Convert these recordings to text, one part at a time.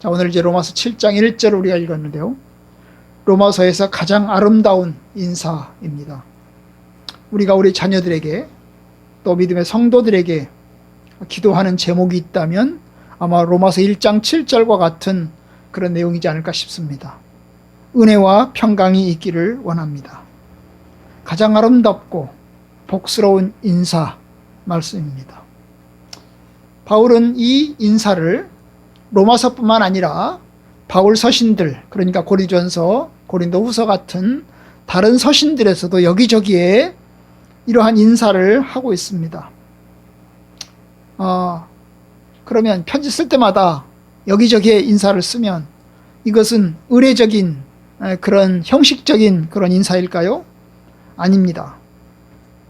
자, 오늘 이제 로마서 7장 1절을 우리가 읽었는데요. 로마서에서 가장 아름다운 인사입니다. 우리가 우리 자녀들에게 또 믿음의 성도들에게 기도하는 제목이 있다면 아마 로마서 1장 7절과 같은 그런 내용이지 않을까 싶습니다. 은혜와 평강이 있기를 원합니다. 가장 아름답고 복스러운 인사 말씀입니다. 바울은 이 인사를 로마서뿐만 아니라 바울 서신들, 그러니까 고린도전서, 고린도후서 같은 다른 서신들에서도 여기저기에 이러한 인사를 하고 있습니다. 그러면 편지 쓸 때마다 여기저기에 인사를 쓰면 이것은 의례적인 그런 형식적인 그런 인사일까요? 아닙니다.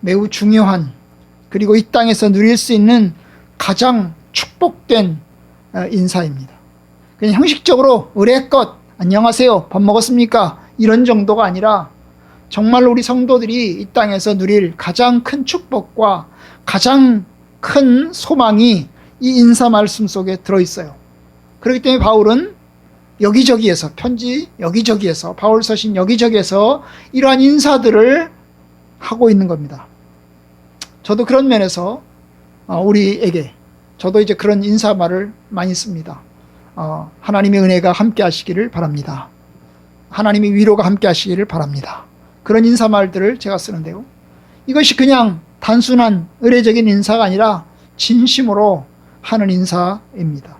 매우 중요한, 그리고 이 땅에서 누릴 수 있는 가장 축복된 인사입니다. 그냥 형식적으로 의례껏 안녕하세요, 밥 먹었습니까? 이런 정도가 아니라 정말로 우리 성도들이 이 땅에서 누릴 가장 큰 축복과 가장 큰 소망이 이 인사 말씀 속에 들어있어요. 그렇기 때문에 바울은 여기저기에서, 편지 여기저기에서, 바울 서신 여기저기에서 이러한 인사들을 하고 있는 겁니다. 저도 그런 면에서 우리에게, 저도 이제 그런 인사말을 많이 씁니다. 하나님의 은혜가 함께 하시기를 바랍니다. 하나님의 위로가 함께 하시기를 바랍니다. 그런 인사말들을 제가 쓰는데요. 이것이 그냥 단순한 의례적인 인사가 아니라 진심으로 하는 인사입니다.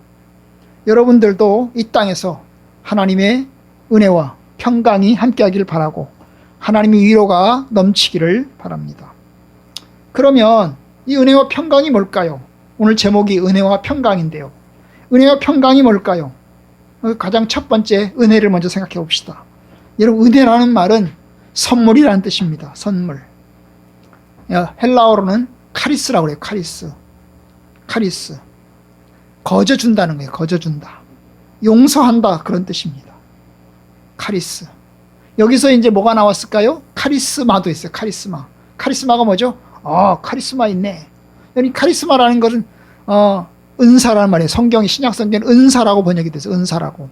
여러분들도 이 땅에서 하나님의 은혜와 평강이 함께 하기를 바라고 하나님의 위로가 넘치기를 바랍니다. 그러면 이 은혜와 평강이 뭘까요? 오늘 제목이 은혜와 평강인데요. 은혜와 평강이 뭘까요? 가장 첫 번째 은혜를 먼저 생각해 봅시다. 여러분, 은혜라는 말은 선물이라는 뜻입니다. 선물. 헬라어로는 카리스라고 그래요. 카리스. 거저준다는 거예요. 거저준다. 용서한다, 그런 뜻입니다. 카리스. 여기서 이제 뭐가 나왔을까요? 카리스마도 있어요. 카리스마가 뭐죠? 카리스마 있네. 여기 카리스마라는 것은 은사라는 말이에요. 성경이, 신약 성경은 은사라고 번역이 돼서 은사라고.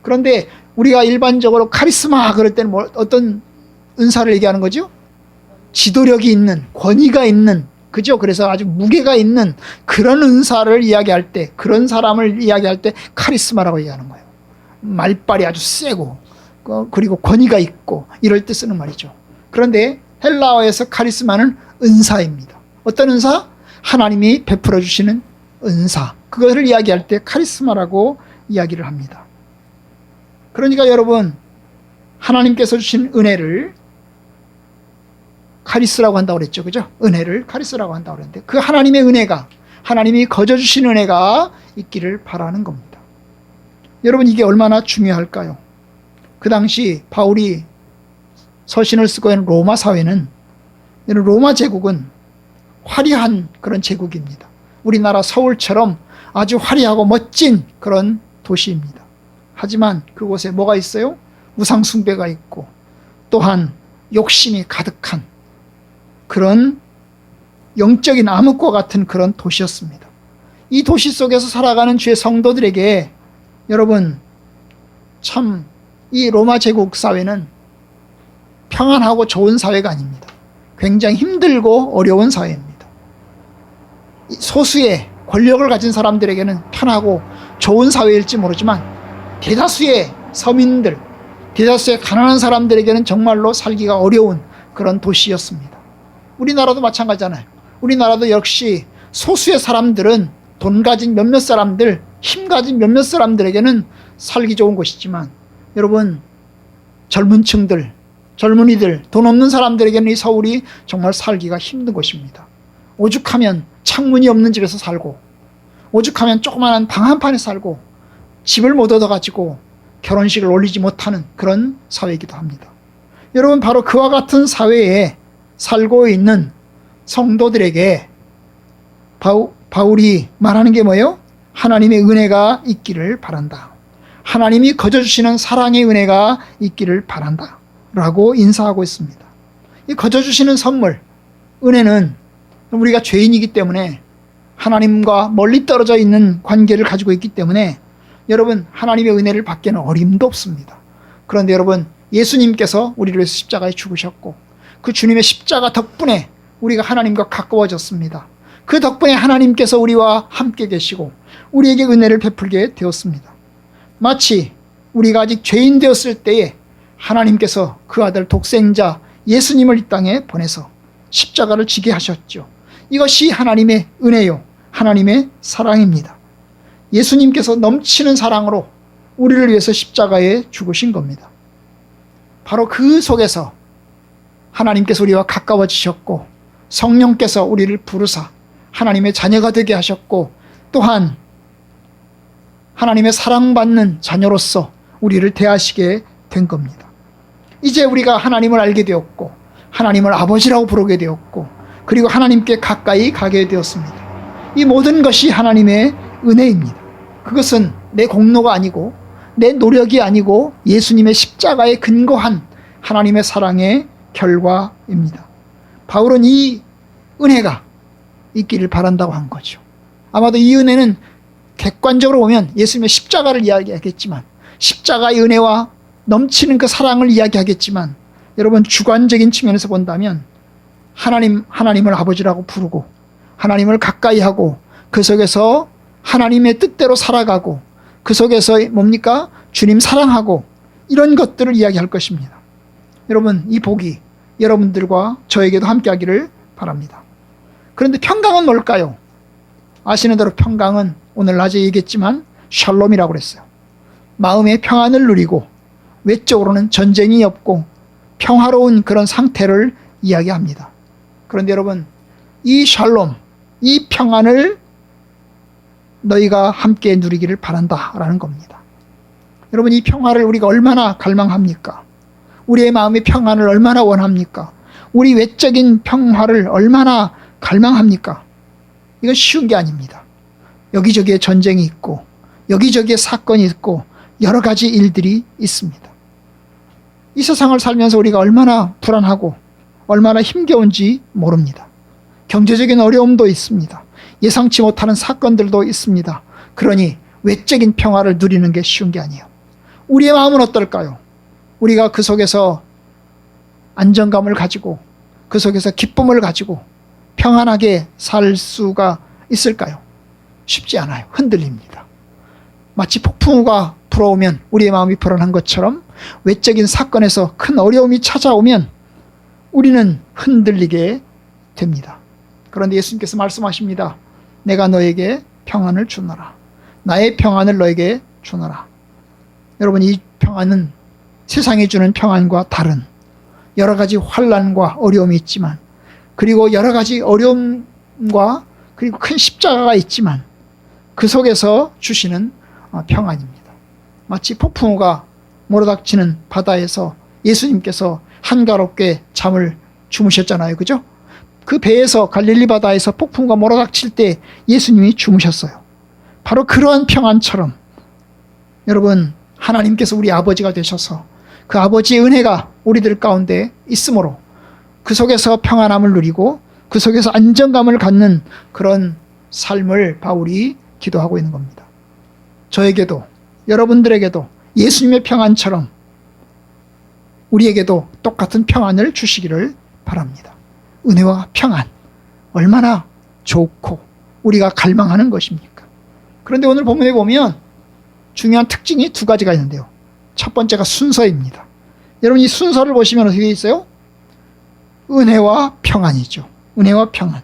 그런데 우리가 일반적으로 카리스마 그럴 때는 어떤 은사를 얘기하는 거죠? 지도력이 있는, 권위가 있는, 그죠? 그래서 아주 무게가 있는 그런 은사를 이야기할 때, 그런 사람을 이야기할 때 카리스마라고 얘기하는 거예요. 말빨이 아주 세고, 그리고 권위가 있고, 이럴 때 쓰는 말이죠. 그런데 헬라어에서 카리스마는 은사입니다. 어떤 은사? 하나님이 베풀어 주시는 은사. 그것을 이야기할 때 카리스마라고 이야기를 합니다. 그러니까 여러분, 하나님께서 주신 은혜를 카리스라고 한다고 그랬죠. 그죠? 은혜를 카리스라고 한다고 그랬는데 그 하나님의 은혜가, 하나님이 거저 주신 은혜가 있기를 바라는 겁니다. 여러분, 이게 얼마나 중요할까요? 그 당시 바울이 서신을 쓰고 있는 로마 사회는, 로마 제국은 화려한 그런 제국입니다. 우리나라 서울처럼 아주 화려하고 멋진 그런 도시입니다. 하지만 그곳에 뭐가 있어요? 우상숭배가 있고 또한 욕심이 가득한 그런 영적인 암흑과 같은 그런 도시였습니다. 이 도시 속에서 살아가는 주의 성도들에게 여러분, 참 이 로마 제국 사회는 평안하고 좋은 사회가 아닙니다. 굉장히 힘들고 어려운 사회입니다. 소수의 권력을 가진 사람들에게는 편하고 좋은 사회일지 모르지만 대다수의 서민들, 대다수의 가난한 사람들에게는 정말로 살기가 어려운 그런 도시였습니다. 우리나라도 마찬가지잖아요. 우리나라도 역시 소수의 사람들은, 돈 가진 몇몇 사람들, 힘 가진 몇몇 사람들에게는 살기 좋은 곳이지만 여러분, 젊은 층들, 젊은이들, 돈 없는 사람들에게는 이 서울이 정말 살기가 힘든 곳입니다. 오죽하면 창문이 없는 집에서 살고, 오죽하면 조그마한 방 한 판에 살고, 집을 못 얻어가지고 결혼식을 올리지 못하는 그런 사회이기도 합니다. 여러분, 바로 그와 같은 사회에 살고 있는 성도들에게 바울이 말하는 게 뭐예요? 하나님의 은혜가 있기를 바란다. 하나님이 거저 주시는 사랑의 은혜가 있기를 바란다 라고 인사하고 있습니다. 이 거저 주시는 선물, 은혜는 우리가 죄인이기 때문에 하나님과 멀리 떨어져 있는 관계를 가지고 있기 때문에 여러분, 하나님의 은혜를 받기에는 어림도 없습니다. 그런데 여러분, 예수님께서 우리를 위해서 십자가에 죽으셨고 그 주님의 십자가 덕분에 우리가 하나님과 가까워졌습니다. 그 덕분에 하나님께서 우리와 함께 계시고 우리에게 은혜를 베풀게 되었습니다. 마치 우리가 아직 죄인 되었을 때에 하나님께서 그 아들 독생자 예수님을 이 땅에 보내서 십자가를 지게 하셨죠. 이것이 하나님의 은혜요, 하나님의 사랑입니다. 예수님께서 넘치는 사랑으로 우리를 위해서 십자가에 죽으신 겁니다. 바로 그 속에서 하나님께서 우리와 가까워지셨고 성령께서 우리를 부르사 하나님의 자녀가 되게 하셨고 또한 하나님의 사랑받는 자녀로서 우리를 대하시게 된 겁니다. 이제 우리가 하나님을 알게 되었고 하나님을 아버지라고 부르게 되었고 그리고 하나님께 가까이 가게 되었습니다. 이 모든 것이 하나님의 은혜입니다. 그것은 내 공로가 아니고 내 노력이 아니고 예수님의 십자가에 근거한 하나님의 사랑의 결과입니다. 바울은 이 은혜가 있기를 바란다고 한 거죠. 아마도 이 은혜는 객관적으로 보면 예수님의 십자가를 이야기하겠지만 십자가의 은혜와 넘치는 그 사랑을 이야기하겠지만 여러분 주관적인 측면에서 본다면 하나님을 아버지라고 부르고 하나님을 가까이 하고 그 속에서 하나님의 뜻대로 살아가고 그 속에서 뭡니까? 주님 사랑하고 이런 것들을 이야기할 것입니다. 여러분 이 복이 여러분들과 저에게도 함께하기를 바랍니다. 그런데 평강은 뭘까요? 아시는 대로 평강은 오늘 낮에 얘기했지만 샬롬이라고 그랬어요. 마음의 평안을 누리고 외적으로는 전쟁이 없고 평화로운 그런 상태를 이야기합니다. 그런데 여러분 이 샬롬, 이 평안을 너희가 함께 누리기를 바란다라는 겁니다. 여러분 이 평화를 우리가 얼마나 갈망합니까? 우리의 마음의 평안을 얼마나 원합니까? 우리 외적인 평화를 얼마나 갈망합니까? 이건 쉬운 게 아닙니다. 여기저기에 전쟁이 있고 여기저기에 사건이 있고 여러 가지 일들이 있습니다. 이 세상을 살면서 우리가 얼마나 불안하고 얼마나 힘겨운지 모릅니다. 경제적인 어려움도 있습니다. 예상치 못하는 사건들도 있습니다. 그러니 외적인 평화를 누리는 게 쉬운 게 아니에요. 우리의 마음은 어떨까요? 우리가 그 속에서 안정감을 가지고 그 속에서 기쁨을 가지고 평안하게 살 수가 있을까요? 쉽지 않아요. 흔들립니다. 마치 폭풍우가 불어오면 우리의 마음이 불안한 것처럼 외적인 사건에서 큰 어려움이 찾아오면 우리는 흔들리게 됩니다. 그런데 예수님께서 말씀하십니다. 내가 너에게 평안을 주노라. 나의 평안을 너에게 주노라. 여러분 이 평안은 세상이 주는 평안과 다른 여러 가지 환난과 어려움이 있지만 그리고 여러 가지 어려움과 그리고 큰 십자가가 있지만 그 속에서 주시는 평안입니다. 마치 폭풍우가 몰아닥치는 바다에서 예수님께서 한가롭게 잠을 주무셨잖아요. 그죠? 그 배에서 갈릴리 바다에서 폭풍우가 몰아닥칠 때 예수님이 주무셨어요. 바로 그러한 평안처럼 여러분 하나님께서 우리 아버지가 되셔서 그 아버지의 은혜가 우리들 가운데 있으므로 그 속에서 평안함을 누리고 그 속에서 안정감을 갖는 그런 삶을 바울이 기도하고 있는 겁니다. 저에게도 여러분들에게도 예수님의 평안처럼 우리에게도 똑같은 평안을 주시기를 바랍니다. 은혜와 평안 얼마나 좋고 우리가 갈망하는 것입니까? 그런데 오늘 본문에 보면 중요한 특징이 두 가지가 있는데요. 첫 번째가 순서입니다. 여러분 이 순서를 보시면 어떻게 있어요? 은혜와 평안이죠. 은혜와 평안.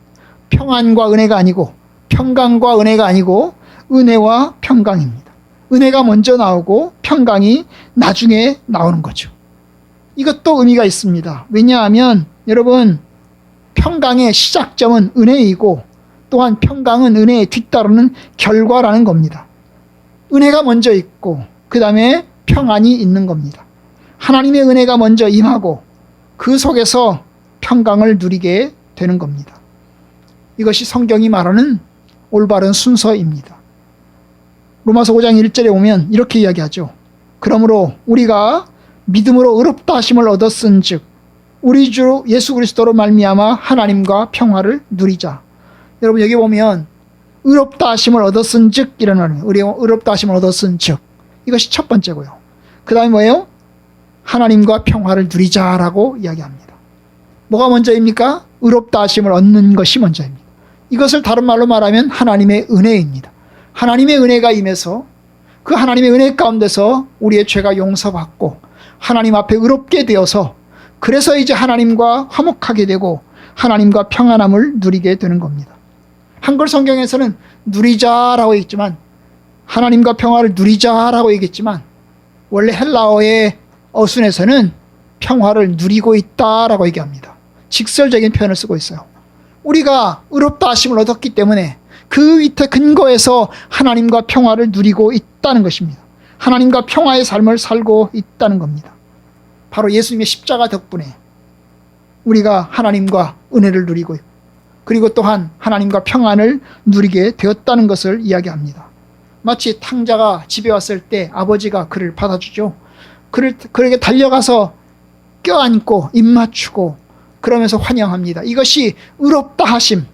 평안과 은혜가 아니고 평강과 은혜가 아니고 은혜와 평강입니다. 은혜가 먼저 나오고 평강이 나중에 나오는 거죠. 이것도 의미가 있습니다. 왜냐하면 여러분 평강의 시작점은 은혜이고 또한 평강은 은혜에 뒤따르는 결과라는 겁니다. 은혜가 먼저 있고 그 다음에 평안이 있는 겁니다. 하나님의 은혜가 먼저 임하고 그 속에서 평강을 누리게 되는 겁니다. 이것이 성경이 말하는 올바른 순서입니다. 로마서 5장 1절에 보면 이렇게 이야기하죠. 그러므로 우리가 믿음으로 의롭다 하심을 얻었은 즉 우리 주 예수 그리스도로 말미암아 하나님과 평화를 누리자. 여러분 여기 보면 의롭다 하심을 얻었은즉 이런 말입니다. 의롭다 하심을 얻었은즉 이것이 첫 번째고요. 그 다음에 뭐예요? 하나님과 평화를 누리자라고 이야기합니다. 뭐가 먼저입니까? 의롭다 하심을 얻는 것이 먼저입니다. 이것을 다른 말로 말하면 하나님의 은혜입니다. 하나님의 은혜가 임해서 그 하나님의 은혜 가운데서 우리의 죄가 용서받고 하나님 앞에 의롭게 되어서 그래서 이제 하나님과 화목하게 되고 하나님과 평안함을 누리게 되는 겁니다. 한글 성경에서는 누리자라고 했지만 하나님과 평화를 누리자라고 얘기했지만 원래 헬라어의 어순에서는 평화를 누리고 있다라고 얘기합니다. 직설적인 표현을 쓰고 있어요. 우리가 의롭다 하심을 얻었기 때문에 그 밑에 근거에서 하나님과 평화를 누리고 있다는 것입니다. 하나님과 평화의 삶을 살고 있다는 겁니다. 바로 예수님의 십자가 덕분에 우리가 하나님과 은혜를 누리고 있고 그리고 또한 하나님과 평안을 누리게 되었다는 것을 이야기합니다. 마치 탕자가 집에 왔을 때 아버지가 그를 받아주죠. 그에게 달려가서 껴안고 입 맞추고 그러면서 환영합니다. 이것이 의롭다 하심,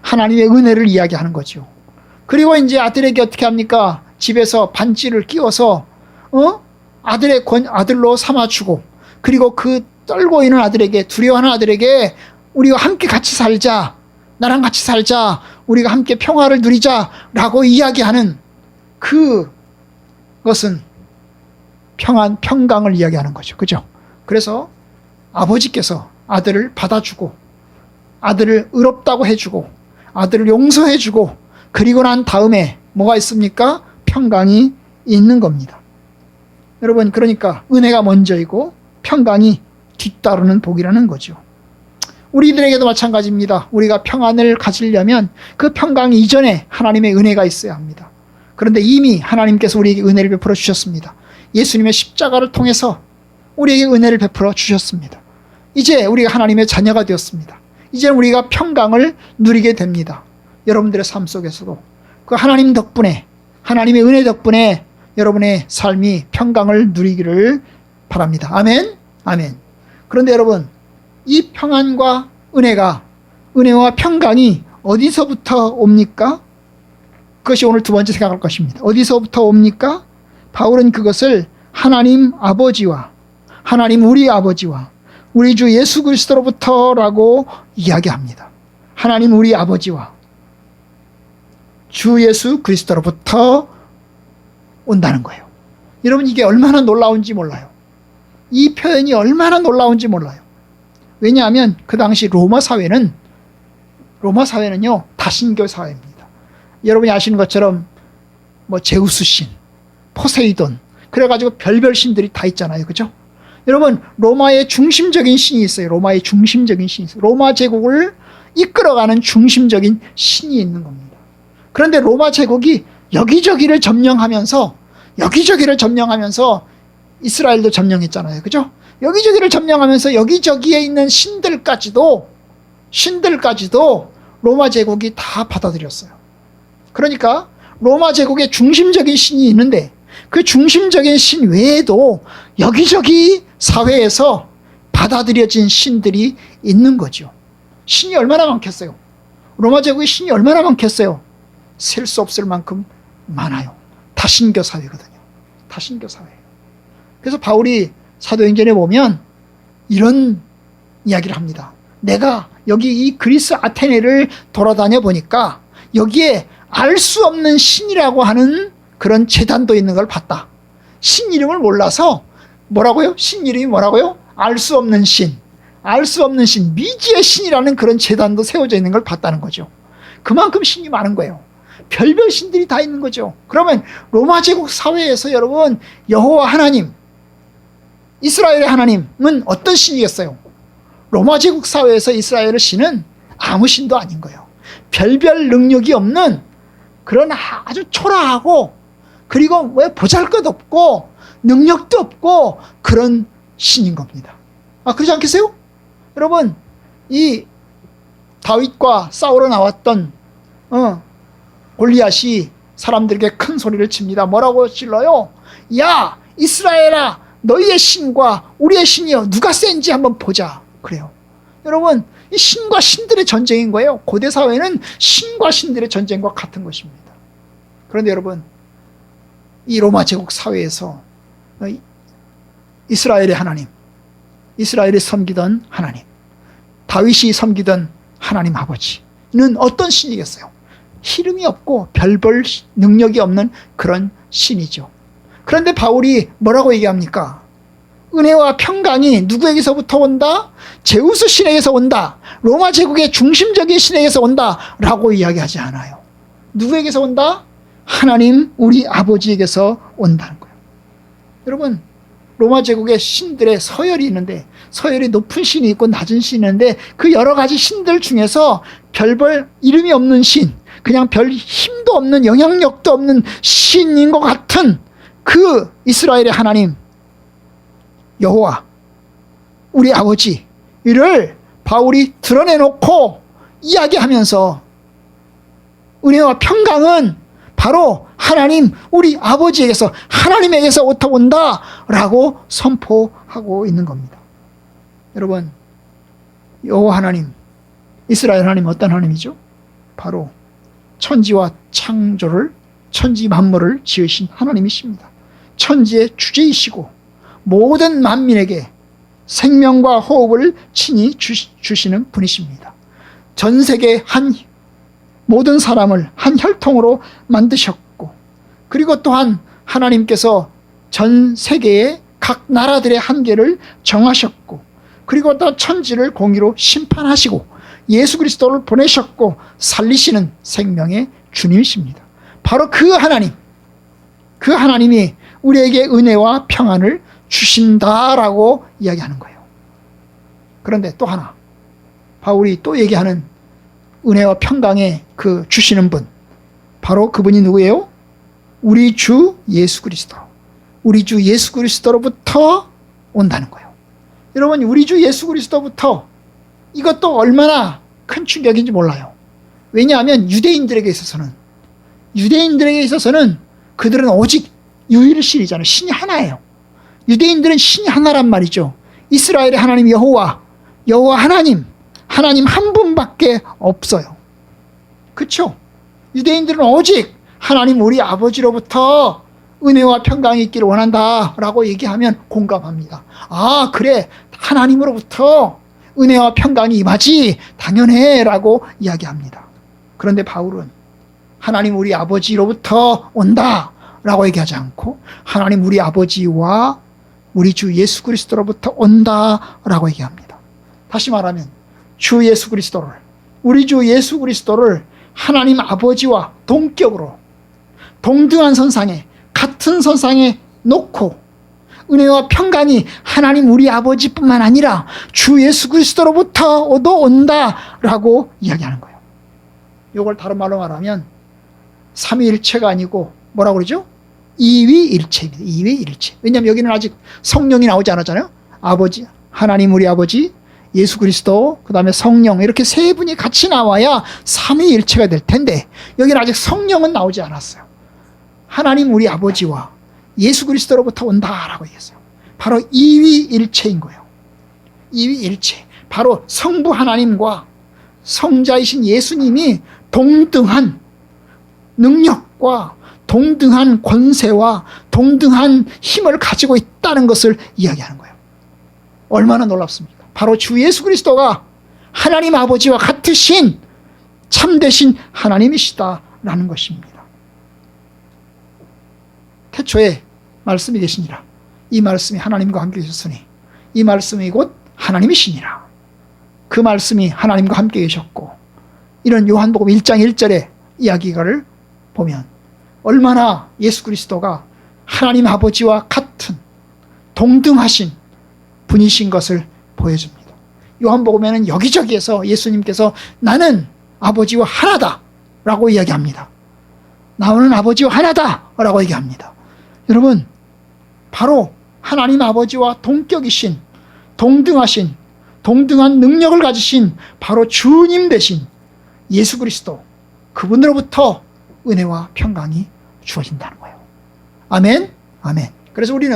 하나님의 은혜를 이야기하는 거죠. 그리고 이제 아들에게 어떻게 합니까? 집에서 반지를 끼워서 아들로 삼아주고 그리고 그 떨고 있는 아들에게 두려워하는 아들에게 우리가 함께 같이 살자, 나랑 같이 살자, 우리가 함께 평화를 누리자라고 이야기하는 그것은 평강을 이야기하는 거죠. 그죠? 그래서 아버지께서 아들을 받아주고 아들을 의롭다고 해주고 아들을 용서해주고 그리고 난 다음에 뭐가 있습니까? 평강이 있는 겁니다. 여러분, 그러니까 은혜가 먼저이고 평강이 뒤따르는 복이라는 거죠. 우리들에게도 마찬가지입니다. 우리가 평안을 가지려면 그 평강 이전에 하나님의 은혜가 있어야 합니다. 그런데 이미 하나님께서 우리에게 은혜를 베풀어 주셨습니다. 예수님의 십자가를 통해서 우리에게 은혜를 베풀어 주셨습니다. 이제 우리가 하나님의 자녀가 되었습니다. 이제 우리가 평강을 누리게 됩니다. 여러분들의 삶 속에서도 그 하나님 덕분에, 하나님의 은혜 덕분에 여러분의 삶이 평강을 누리기를 바랍니다. 아멘? 아멘. 그런데 여러분, 이 평안과 은혜와 평강이 어디서부터 옵니까? 그것이 오늘 두 번째 생각할 것입니다. 어디서부터 옵니까? 바울은 그것을 하나님 아버지와 하나님 우리 아버지와 우리 주 예수 그리스도로부터라고 이야기합니다. 하나님 우리 아버지와 주 예수 그리스도로부터 온다는 거예요. 여러분, 이게 얼마나 놀라운지 몰라요. 이 표현이 얼마나 놀라운지 몰라요. 왜냐하면 그 당시 로마 사회는요 다신교 사회입니다. 여러분이 아시는 것처럼 뭐 제우스 신, 포세이돈, 그래가지고 별별 신들이 다 있잖아요. 그죠? 여러분, 로마의 중심적인 신이 있어요. 로마의 중심적인 신이 있어요. 로마 제국을 이끌어가는 중심적인 신이 있는 겁니다. 그런데 로마 제국이 여기저기를 점령하면서 이스라엘도 점령했잖아요. 그죠? 여기저기를 점령하면서 여기저기에 있는 신들까지도 로마 제국이 다 받아들였어요. 그러니까 로마 제국의 중심적인 신이 있는데 그 중심적인 신 외에도 여기저기 사회에서 받아들여진 신들이 있는 거죠. 신이 얼마나 많겠어요? 로마 제국의 신이 얼마나 많겠어요? 셀 수 없을 만큼 많아요. 다신교 사회거든요. 다신교 사회예요. 그래서 바울이 사도행전에 보면 이런 이야기를 합니다. 내가 여기 이 그리스 아테네를 돌아다녀 보니까 여기에 알 수 없는 신이라고 하는 그런 제단도 있는 걸 봤다. 신 이름을 몰라서 뭐라고요? 신 이름이 뭐라고요? 알 수 없는 신, 미지의 신이라는 그런 제단도 세워져 있는 걸 봤다는 거죠. 그만큼 신이 많은 거예요. 별별 신들이 다 있는 거죠. 그러면 로마 제국 사회에서 여러분, 여호와 하나님, 이스라엘의 하나님은 어떤 신이겠어요? 로마 제국 사회에서 이스라엘의 신은 아무 신도 아닌 거예요. 별별 능력이 없는 그런 아주 초라하고 그리고 왜 보잘것없고 능력도 없고 그런 신인 겁니다. 그러지 않겠어요? 여러분, 이 다윗과 싸우러 나왔던 골리앗이 사람들에게 큰 소리를 칩니다. 뭐라고 질러요? 야, 이스라엘아, 너희의 신과 우리의 신이여 누가 센지 한번 보자. 그래요. 여러분, 이 신과 신들의 전쟁인 거예요. 고대 사회는 신과 신들의 전쟁과 같은 것입니다. 그런데 여러분, 이 로마 제국 사회에서 이스라엘의 하나님, 이스라엘이 섬기던 하나님, 다윗이 섬기던 하나님 아버지는 어떤 신이겠어요? 이름이 없고 별별 능력이 없는 그런 신이죠. 그런데 바울이 뭐라고 얘기합니까? 은혜와 평강이 누구에게서부터 온다? 제우스 신에게서 온다. 로마 제국의 중심적인 신에게서 온다 라고 이야기하지 않아요. 누구에게서 온다? 하나님 우리 아버지에게서 온다는 거예요. 여러분, 로마 제국의 신들의 서열이 있는데, 서열이 높은 신이 있고 낮은 신이 있는데, 그 여러 가지 신들 중에서 별별 이름이 없는 신, 그냥 별 힘도 없는, 영향력도 없는 신인 것 같은 그 이스라엘의 하나님 여호와 우리 아버지를 바울이 드러내놓고 이야기하면서 은혜와 평강은 바로 하나님 우리 아버지에게서, 하나님에게서 온다라고 선포하고 있는 겁니다. 여러분, 여호와 하나님, 이스라엘 하나님 어떤 하나님이죠? 바로 천지와 창조를, 천지 만물을 지으신 하나님이십니다. 천지의 주제이시고 모든 만민에게 생명과 호흡을 친히 주시는 분이십니다. 전 세계 모든 사람을 한 혈통으로 만드셨고, 그리고 또한 하나님께서 전 세계의 각 나라들의 한계를 정하셨고, 그리고 또 천지를 공의로 심판하시고 예수 그리스도를 보내셨고 살리시는 생명의 주님이십니다. 바로 그 하나님, 그 하나님이 우리에게 은혜와 평안을 주신다라고 이야기하는 거예요. 그런데 또 하나, 바울이 또 얘기하는 은혜와 평강의 그 주시는 분, 바로 그분이 누구예요? 우리 주 예수 그리스도, 우리 주 예수 그리스도로부터 온다는 거예요. 여러분, 우리 주 예수 그리스도부터, 이것도 얼마나 큰 충격인지 몰라요. 왜냐하면 유대인들에게 있어서는 그들은 오직 유일신이잖아요. 신이 하나예요. 유대인들은 신이 하나란 말이죠. 이스라엘의 하나님 여호와 하나님 한 분밖에 없어요. 그렇죠? 유대인들은 오직 하나님 우리 아버지로부터 은혜와 평강이 있기를 원한다라고 얘기하면 공감합니다. 아, 그래, 하나님으로부터 은혜와 평강이 임하지, 당연해 라고 이야기합니다. 그런데 바울은 하나님 우리 아버지로부터 온다 라고 얘기하지 않고 하나님 우리 아버지와 우리 주 예수 그리스도로부터 온다 라고 얘기합니다. 다시 말하면 주 예수 그리스도를, 우리 주 예수 그리스도를 하나님 아버지와 동격으로, 동등한 선상에, 같은 선상에 놓고 은혜와 평강이 하나님 우리 아버지뿐만 아니라 주 예수 그리스도로부터도 온다라고 이야기하는 거예요. 이걸 다른 말로 말하면 삼위일체가 아니고 뭐라고 그러죠? 이위일체입니다. 이위일체. 왜냐하면 여기는 아직 성령이 나오지 않았잖아요. 아버지, 하나님 우리 아버지, 예수 그리스도, 그 다음에 성령, 이렇게 세 분이 같이 나와야 삼위일체가 될 텐데 여기는 아직 성령은 나오지 않았어요. 하나님 우리 아버지와 예수 그리스도로부터 온다라고 얘기했어요. 바로 이위일체인 거예요. 이위일체. 바로 성부 하나님과 성자이신 예수님이 동등한 능력과 동등한 권세와 동등한 힘을 가지고 있다는 것을 이야기하는 거예요. 얼마나 놀랍습니까? 바로 주 예수 그리스도가 하나님 아버지와 같으신 참되신 하나님이시다라는 것입니다. 태초에 말씀이 계시니라. 이 말씀이 하나님과 함께 계셨으니 이 말씀이 곧 하나님이시니라. 그 말씀이 하나님과 함께 계셨고, 이런 요한복음 1장 1절의 이야기를 보면 얼마나 예수 그리스도가 하나님 아버지와 같은 동등하신 분이신 것을 보여줍니다. 요한복음에는 여기저기에서 예수님께서 나는 아버지와 하나다 라고 이야기합니다. 나는 아버지와 하나다 라고 얘기합니다. 여러분, 바로 하나님 아버지와 동격이신, 동등하신, 동등한 능력을 가지신 바로 주님 되신 예수 그리스도, 그분으로부터 은혜와 평강이 주어진다는 거예요. 아멘? 아멘. 그래서 우리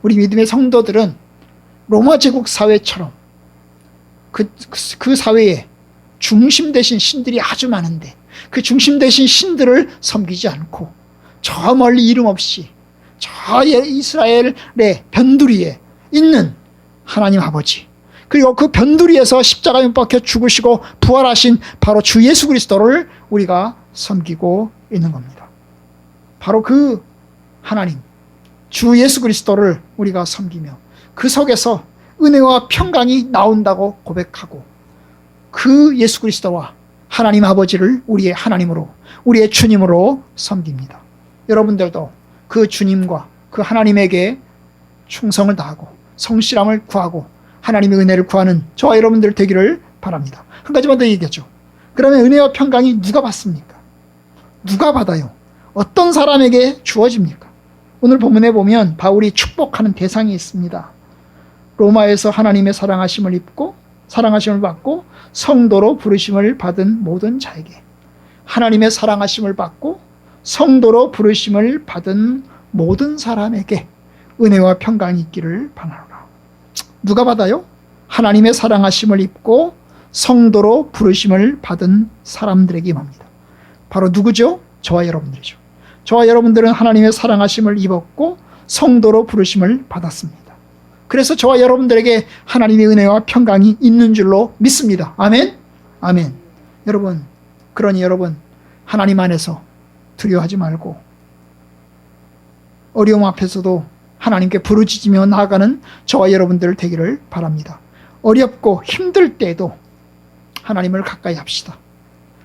믿음의 성도들은 로마 제국 사회처럼 그 사회에 중심 되신 신들이 아주 많은데 그 중심 되신 신들을 섬기지 않고 저 멀리 이름 없이 저 이스라엘의 변두리에 있는 하나님 아버지, 그리고 그 변두리에서 십자가에 못 박혀 죽으시고 부활하신 바로 주 예수 그리스도를 우리가 섬기고 있는 겁니다. 바로 그 하나님 주 예수 그리스도를 우리가 섬기며 그 속에서 은혜와 평강이 나온다고 고백하고 그 예수 그리스도와 하나님 아버지를 우리의 하나님으로, 우리의 주님으로 섬깁니다. 여러분들도 그 주님과 그 하나님에게 충성을 다하고 성실함을 구하고 하나님의 은혜를 구하는 저와 여러분들 되기를 바랍니다. 한 가지만 더 얘기하죠. 그러면 은혜와 평강이 누가 받습니까? 누가 받아요? 어떤 사람에게 주어집니까? 오늘 본문에 보면 바울이 축복하는 대상이 있습니다. 로마에서 하나님의 사랑하심을 받고 성도로 부르심을 받은 모든 자에게, 하나님의 사랑하심을 받고 성도로 부르심을 받은 모든 사람에게 은혜와 평강이 있기를 바라노라. 누가 받아요? 하나님의 사랑하심을 입고 성도로 부르심을 받은 사람들에게 임합니다. 바로 누구죠? 저와 여러분들이죠. 저와 여러분들은 하나님의 사랑하심을 입었고 성도로 부르심을 받았습니다. 그래서 저와 여러분들에게 하나님의 은혜와 평강이 있는 줄로 믿습니다. 아멘? 아멘. 여러분, 그러니 여러분, 하나님 안에서 두려워하지 말고 어려움 앞에서도 하나님께 부르짖으며 나아가는 저와 여러분들 되기를 바랍니다. 어렵고 힘들 때에도 하나님을 가까이 합시다.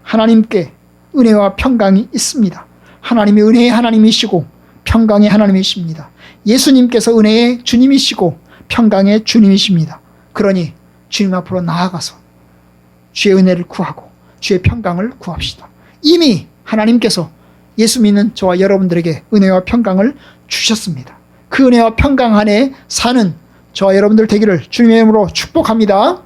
하나님께 은혜와 평강이 있습니다. 하나님이 은혜의 하나님이시고 평강의 하나님이십니다. 예수님께서 은혜의 주님이시고 평강의 주님이십니다. 그러니 주님 앞으로 나아가서 주의 은혜를 구하고 주의 평강을 구합시다. 이미 하나님께서 예수 믿는 저와 여러분들에게 은혜와 평강을 주셨습니다. 그 은혜와 평강 안에 사는 저와 여러분들 되기를 주님의 이름으로 축복합니다.